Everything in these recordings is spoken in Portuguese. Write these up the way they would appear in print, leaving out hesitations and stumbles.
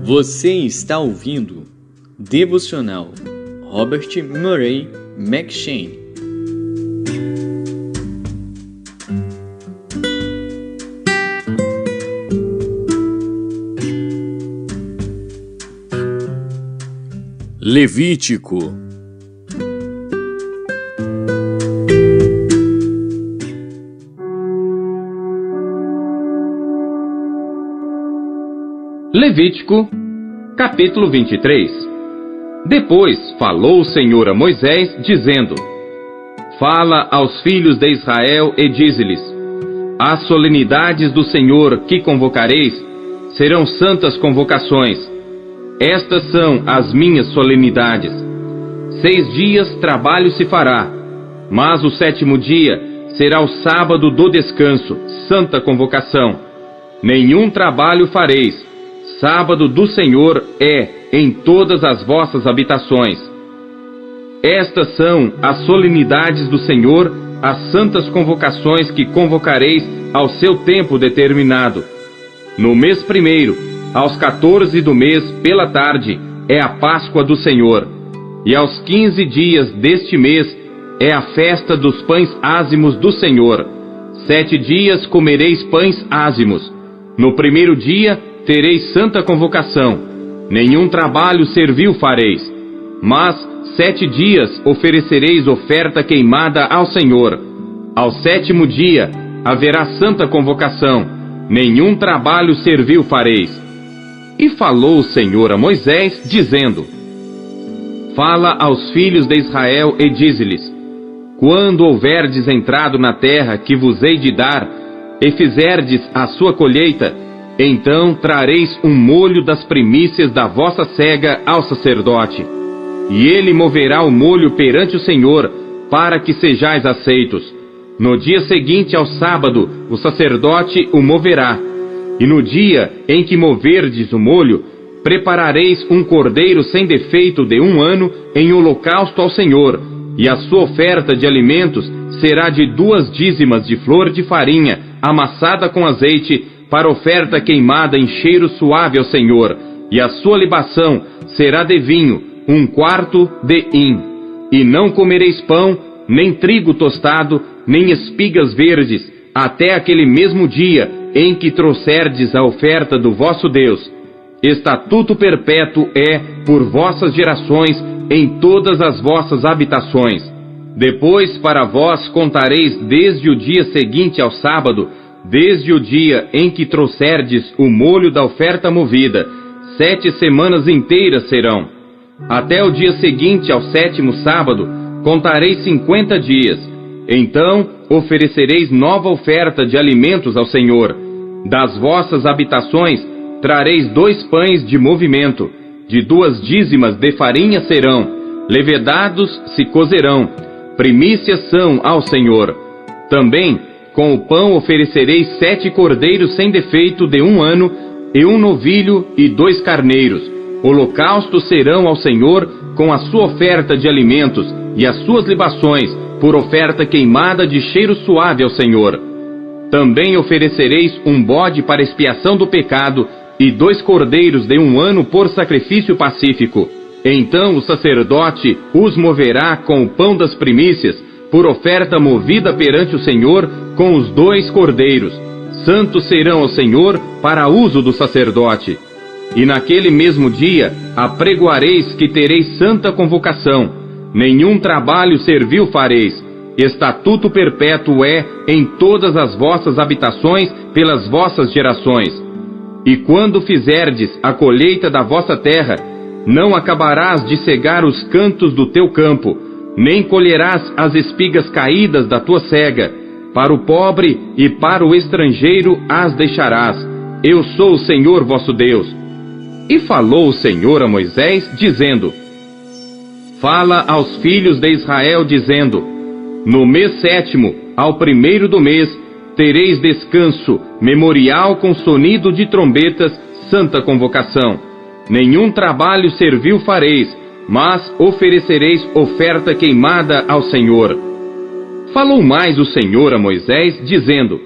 Você está ouvindo Devocional Robert Murray M'Cheyne. Levítico. Levítico, capítulo 23. Depois falou o Senhor a Moisés, dizendo: Fala aos filhos de Israel e dize-lhes: As solenidades do Senhor que convocareis serão santas convocações. Estas são as minhas solenidades. 6 dias trabalho se fará, mas o 7º dia será o sábado do descanso, santa convocação. Nenhum trabalho fareis. Sábado do Senhor é em todas as vossas habitações. Estas são as solenidades do Senhor, as santas convocações que convocareis ao seu tempo determinado. No mês 1º, aos 14 do mês, pela tarde, é a Páscoa do Senhor. E aos 15 dias deste mês é a festa dos pães ázimos do Senhor. 7 dias comereis pães ázimos. No 1º dia tereis santa convocação. Nenhum trabalho servil fareis. Mas 7 dias oferecereis oferta queimada ao Senhor. Ao 7º dia haverá santa convocação. Nenhum trabalho servil fareis. E falou o Senhor a Moisés, dizendo: Fala aos filhos de Israel e dize-lhes: Quando houverdes entrado na terra que vos hei de dar, e fizerdes a sua colheita, então trareis um molho das primícias da vossa cega ao sacerdote. E ele moverá o molho perante o Senhor, para que sejais aceitos. No dia seguinte ao sábado, o sacerdote o moverá. E no dia em que moverdes o molho, preparareis um cordeiro sem defeito de 1 ano em holocausto ao Senhor, e a sua oferta de alimentos será de 2 dízimas de flor de farinha, amassada com azeite, para oferta queimada em cheiro suave ao Senhor, e a sua libação será de vinho, 1/4 de hin. E não comereis pão, nem trigo tostado, nem espigas verdes, até aquele mesmo dia em que trouxerdes a oferta do vosso Deus. Estatuto perpétuo é por vossas gerações em todas as vossas habitações. Depois para vós contareis desde o dia seguinte ao sábado, desde o dia em que trouxerdes o molho da oferta movida, 7 semanas inteiras serão. Até o dia seguinte ao 7º sábado, contareis 50 dias. Então oferecereis nova oferta de alimentos ao Senhor. Das vossas habitações trareis 2 pães de movimento, de 2 dízimas de farinha serão, levedados se cozerão, primícias são ao Senhor. Também com o pão oferecereis 7 cordeiros sem defeito de 1 ano, e 1 novilho e 2 carneiros. Holocaustos serão ao Senhor com a sua oferta de alimentos e as suas libações, por oferta queimada de cheiro suave ao Senhor. Também oferecereis um bode para expiação do pecado, e 2 cordeiros de 1 ano por sacrifício pacífico. Então o sacerdote os moverá com o pão das primícias, por oferta movida perante o Senhor, com os 2 cordeiros. Santos serão ao Senhor para uso do sacerdote. E naquele mesmo dia apregoareis que tereis santa convocação. Nenhum trabalho servil fareis. Estatuto perpétuo é em todas as vossas habitações pelas vossas gerações. E quando fizerdes a colheita da vossa terra, não acabarás de cegar os cantos do teu campo, nem colherás as espigas caídas da tua cega. Para o pobre e para o estrangeiro as deixarás. Eu sou o Senhor vosso Deus. E falou o Senhor a Moisés, dizendo: Fala aos filhos de Israel, dizendo: No mês 7º, ao 1º do mês, tereis descanso, memorial com sonido de trombetas, santa convocação. Nenhum trabalho servil fareis, mas oferecereis oferta queimada ao Senhor. Falou mais o Senhor a Moisés, dizendo: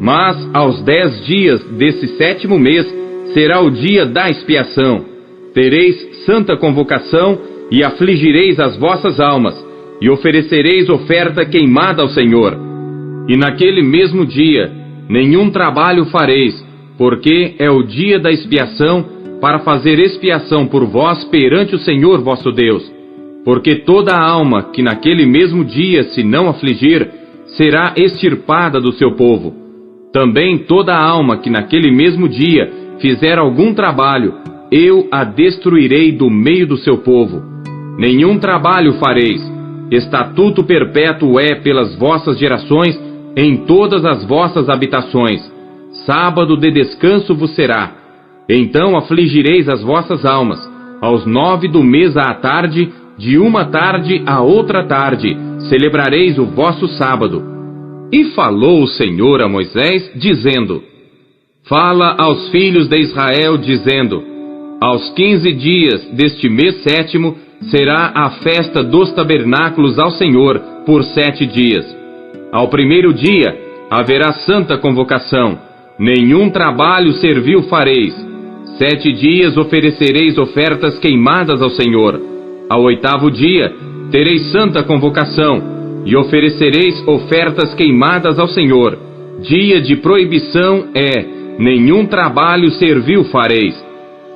Mas aos 10 dias desse 7º mês, será o dia da expiação. Tereis santa convocação e afligireis as vossas almas, e oferecereis oferta queimada ao Senhor. E naquele mesmo dia nenhum trabalho fareis, porque é o dia da expiação, para fazer expiação por vós perante o Senhor vosso Deus. Porque toda a alma que naquele mesmo dia se não afligir, será extirpada do seu povo. Também toda a alma que naquele mesmo dia fizer algum trabalho, eu a destruirei do meio do seu povo. Nenhum trabalho fareis. Estatuto perpétuo é pelas vossas gerações, em todas as vossas habitações. Sábado de descanso vos será. Então afligireis as vossas almas. Aos 9 do mês à tarde, de uma tarde a outra tarde, celebrareis o vosso sábado. E falou o Senhor a Moisés, dizendo: Fala aos filhos de Israel, dizendo: Aos 15 dias deste mês 7º, será a festa dos tabernáculos ao Senhor, por 7 dias. Ao primeiro dia, haverá santa convocação. Nenhum trabalho servil fareis. 7 dias oferecereis ofertas queimadas ao Senhor. Ao 8º dia, tereis santa convocação, e oferecereis ofertas queimadas ao Senhor. Dia de proibição é: nenhum trabalho servil fareis.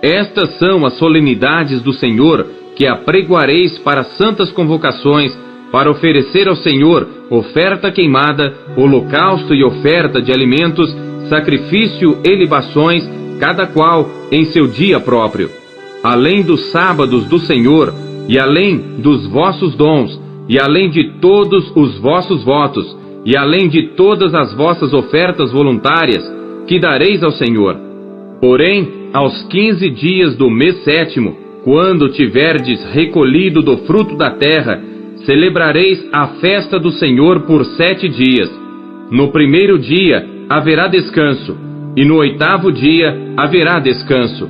Estas são as solenidades do Senhor, que apregoareis para santas convocações, para oferecer ao Senhor oferta queimada, holocausto e oferta de alimentos, sacrifício e libações, cada qual em seu dia próprio. Além dos sábados do Senhor, e além dos vossos dons, e além de todos os vossos votos, e além de todas as vossas ofertas voluntárias, que dareis ao Senhor. Porém, aos 15 dias do mês 7º, quando tiverdes recolhido do fruto da terra, celebrareis a festa do Senhor por 7 dias. No primeiro dia haverá descanso, e no 8º dia haverá descanso.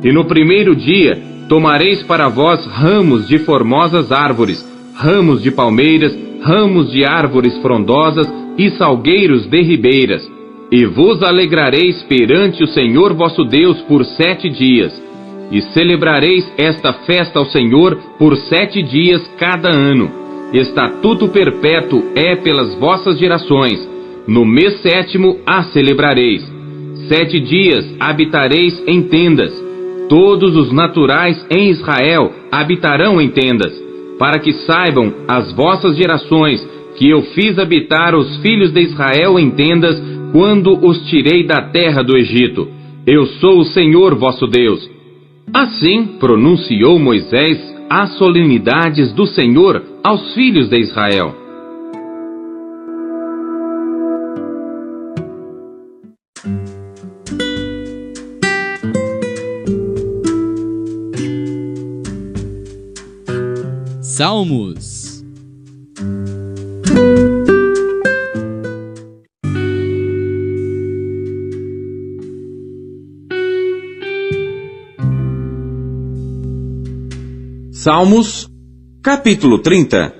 E no primeiro dia tomareis para vós ramos de formosas árvores, ramos de palmeiras, ramos de árvores frondosas e salgueiros de ribeiras, e vos alegrareis perante o Senhor vosso Deus por 7 dias. E celebrareis esta festa ao Senhor por 7 dias cada ano. Estatuto perpétuo é pelas vossas gerações. No mês 7º a celebrareis. 7 dias habitareis em tendas. Todos os naturais em Israel habitarão em tendas, para que saibam as vossas gerações que eu fiz habitar os filhos de Israel em tendas quando os tirei da terra do Egito. Eu sou o Senhor vosso Deus. Assim pronunciou Moisés as solenidades do Senhor aos filhos de Israel. Salmos. Salmos, capítulo 30.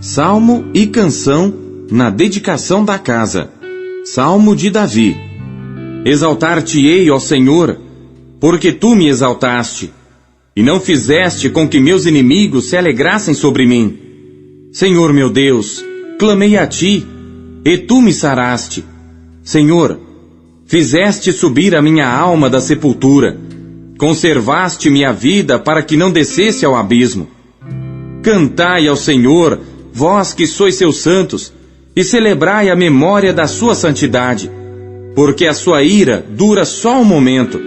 Salmo e canção na dedicação da casa. Salmo de Davi. Exaltar-te-ei, ó Senhor, porque tu me exaltaste, e não fizeste com que meus inimigos se alegrassem sobre mim. Senhor meu Deus, clamei a ti, e tu me saraste. Senhor, fizeste subir a minha alma da sepultura, conservaste-me a vida para que não descesse ao abismo. Cantai ao Senhor, vós que sois seus santos, e celebrai a memória da sua santidade, porque a sua ira dura só um momento.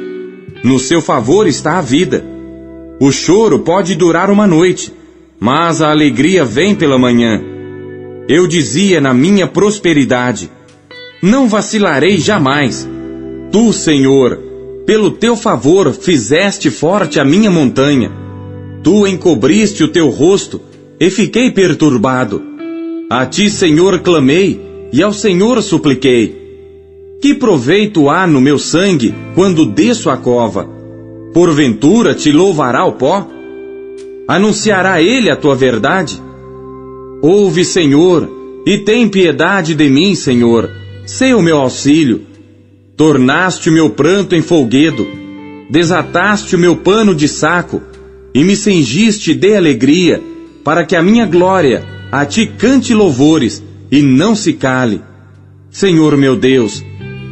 No seu favor está a vida. O choro pode durar uma noite, mas a alegria vem pela manhã. Eu dizia na minha prosperidade: não vacilarei jamais. Tu, Senhor, pelo teu favor fizeste forte a minha montanha. Tu encobriste o teu rosto e fiquei perturbado. A ti, Senhor, clamei e ao Senhor supliquei. Que proveito há no meu sangue quando desço a cova? Porventura te louvará o pó? Anunciará ele a tua verdade? Ouve, Senhor, e tem piedade de mim, Senhor. Sê o meu auxílio. Tornaste o meu pranto em folguedo, desataste o meu pano de saco e me cingiste de alegria, para que a minha glória a ti cante louvores e não se cale. Senhor meu Deus,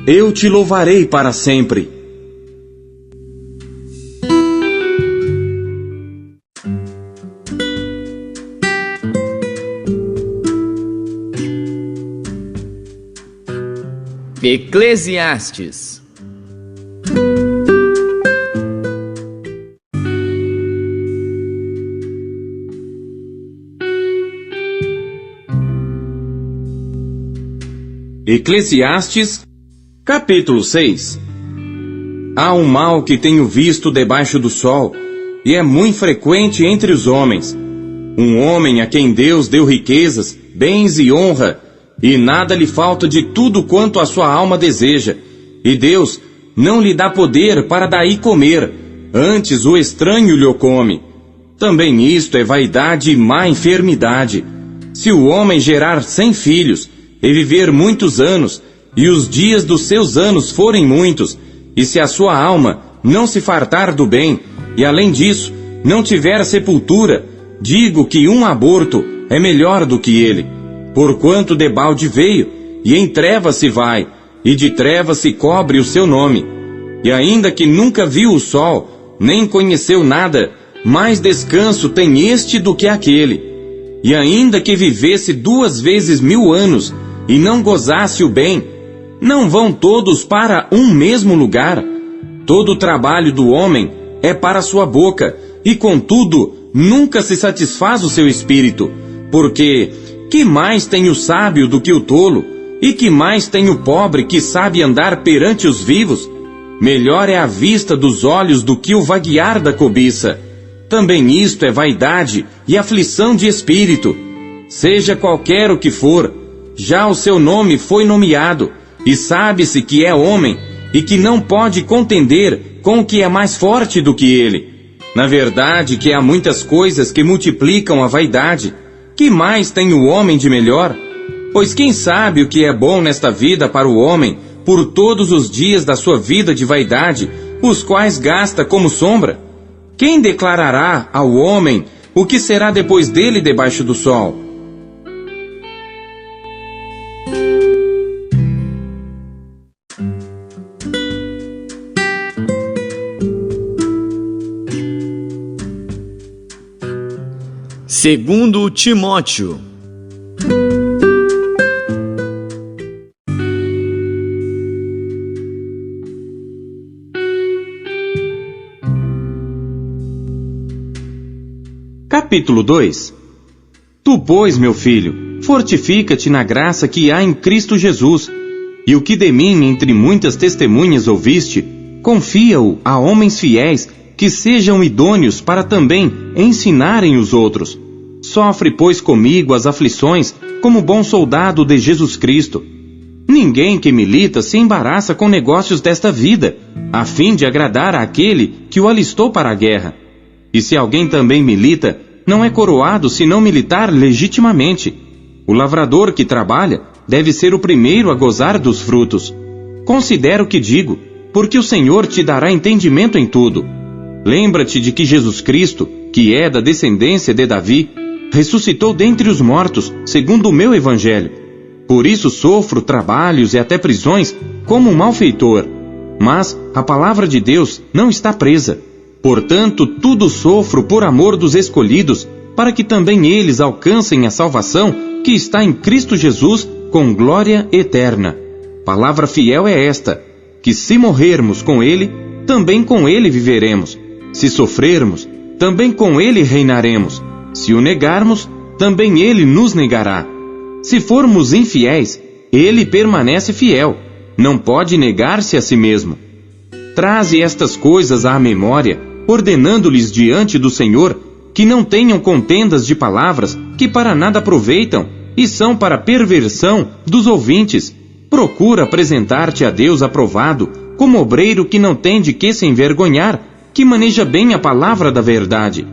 eu te louvarei para sempre. Eclesiastes. Eclesiastes, capítulo 6. Há um mal que tenho visto debaixo do sol, e é muito frequente entre os homens. Um homem a quem Deus deu riquezas, bens e honra, e nada lhe falta de tudo quanto a sua alma deseja, e Deus não lhe dá poder para daí comer, antes o estranho lhe o come. Também isto é vaidade e má enfermidade. Se o homem gerar 100 filhos, e viver muitos anos, e os dias dos seus anos forem muitos, e se a sua alma não se fartar do bem, e além disso, não tiver sepultura, digo que um aborto é melhor do que ele. Porquanto debalde veio, e em trevas se vai, e de trevas se cobre o seu nome. E ainda que nunca viu o sol, nem conheceu nada, mais descanso tem este do que aquele. E ainda que vivesse 2 vezes 1000 anos, e não gozasse o bem, não vão todos para um mesmo lugar? Todo o trabalho do homem é para sua boca, e contudo nunca se satisfaz o seu espírito, porque que mais tem o sábio do que o tolo? E que mais tem o pobre que sabe andar perante os vivos? Melhor é a vista dos olhos do que o vaguear da cobiça. Também isto é vaidade e aflição de espírito. Seja qualquer o que for, já o seu nome foi nomeado, e sabe-se que é homem, e que não pode contender com o que é mais forte do que ele. Na verdade que há muitas coisas que multiplicam a vaidade. Que mais tem o homem de melhor? Pois quem sabe o que é bom nesta vida para o homem, por todos os dias da sua vida de vaidade, os quais gasta como sombra? Quem declarará ao homem o que será depois dele debaixo do sol? Segundo Timóteo. Capítulo 2. Tu, pois, meu filho, fortifica-te na graça que há em Cristo Jesus, e o que de mim entre muitas testemunhas ouviste, confia-o a homens fiéis, que sejam idôneos para também ensinarem os outros. Sofre, pois, comigo as aflições, como bom soldado de Jesus Cristo. Ninguém que milita se embaraça com negócios desta vida, a fim de agradar àquele que o alistou para a guerra. E se alguém também milita, não é coroado se não militar legitimamente. O lavrador que trabalha deve ser o primeiro a gozar dos frutos. Considera o que digo, porque o Senhor te dará entendimento em tudo. Lembra-te de que Jesus Cristo, que é da descendência de Davi, ressuscitou dentre os mortos, segundo o meu evangelho. Por isso sofro trabalhos e até prisões como um malfeitor. Mas a palavra de Deus não está presa. Portanto, tudo sofro por amor dos escolhidos, para que também eles alcancem a salvação que está em Cristo Jesus com glória eterna. Palavra fiel é esta, que se morrermos com Ele, também com Ele viveremos. Se sofrermos, também com Ele reinaremos. Se o negarmos, também Ele nos negará. Se formos infiéis, Ele permanece fiel, não pode negar-se a si mesmo. Traze estas coisas à memória, ordenando-lhes diante do Senhor, que não tenham contendas de palavras que para nada aproveitam e são para perversão dos ouvintes. Procura apresentar-te a Deus aprovado, como obreiro que não tem de que se envergonhar, que maneja bem a palavra da verdade.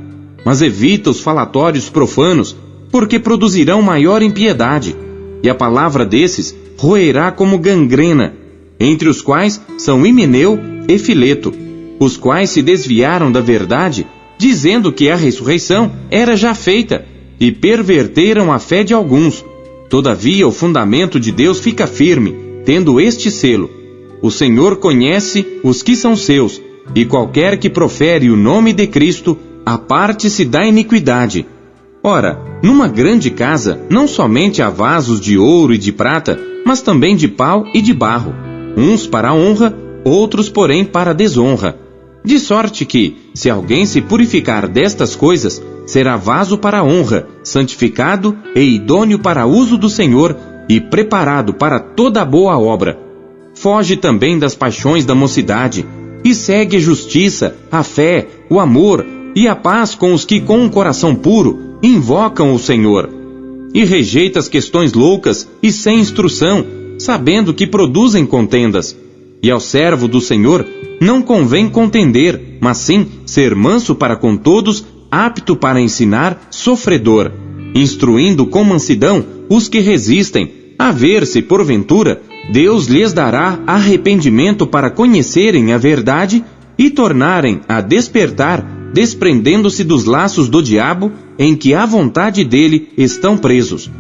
Mas evita os falatórios profanos, porque produzirão maior impiedade, e a palavra desses roerá como gangrena, entre os quais são Himeneu e Fileto. os quais se desviaram da verdade, dizendo que a ressurreição era já feita, e perverteram a fé de alguns. Todavia o fundamento de Deus fica firme, tendo este selo: o Senhor conhece os que são seus, e qualquer que profere o nome de Cristo, aparte-se da iniquidade. Ora, numa grande casa, não somente há vasos de ouro e de prata, mas também de pau e de barro, uns para a honra, outros, porém, para a desonra. De sorte que, se alguém se purificar destas coisas, será vaso para a honra, santificado e idôneo para uso do Senhor, e preparado para toda boa obra. Foge também das paixões da mocidade, e segue a justiça, a fé, o amor e a paz com os que com um coração puro invocam o Senhor. E rejeita as questões loucas e sem instrução, sabendo que produzem contendas. E ao servo do Senhor não convém contender, mas sim ser manso para com todos, apto para ensinar, sofredor, instruindo com mansidão os que resistem, a ver se, porventura, Deus lhes dará arrependimento para conhecerem a verdade e tornarem a despertar, desprendendo-se dos laços do diabo, em que à vontade dele estão presos.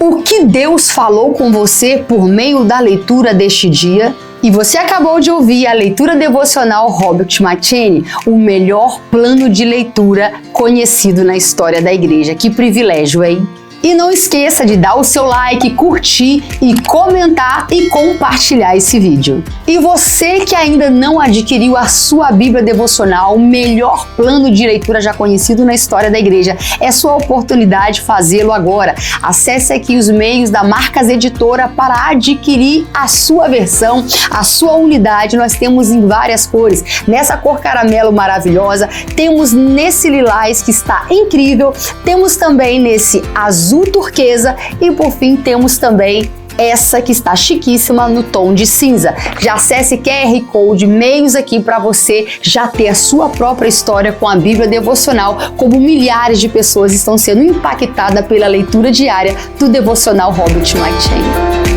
O que Deus falou com você por meio da leitura deste dia? E você acabou de ouvir a leitura devocional Robert McCheyne, o melhor plano de leitura conhecido na história da igreja. Que privilégio, hein? E não esqueça de dar o seu like, curtir e comentar e compartilhar esse vídeo. E você que ainda não adquiriu a sua Bíblia devocional, o melhor plano de leitura já conhecido na história da igreja, é sua oportunidade de fazê-lo agora. Acesse aqui os meios da Marcas Editora para adquirir a sua versão, a sua unidade. Nós temos em várias cores. Nessa cor caramelo maravilhosa, temos nesse lilás que está incrível, temos também nesse azul turquesa e por fim temos também essa que está chiquíssima no tom de cinza. Já acesse QR Code, meios aqui para você já ter a sua própria história com a Bíblia devocional, como milhares de pessoas estão sendo impactadas pela leitura diária do devocional Robert McCheyne.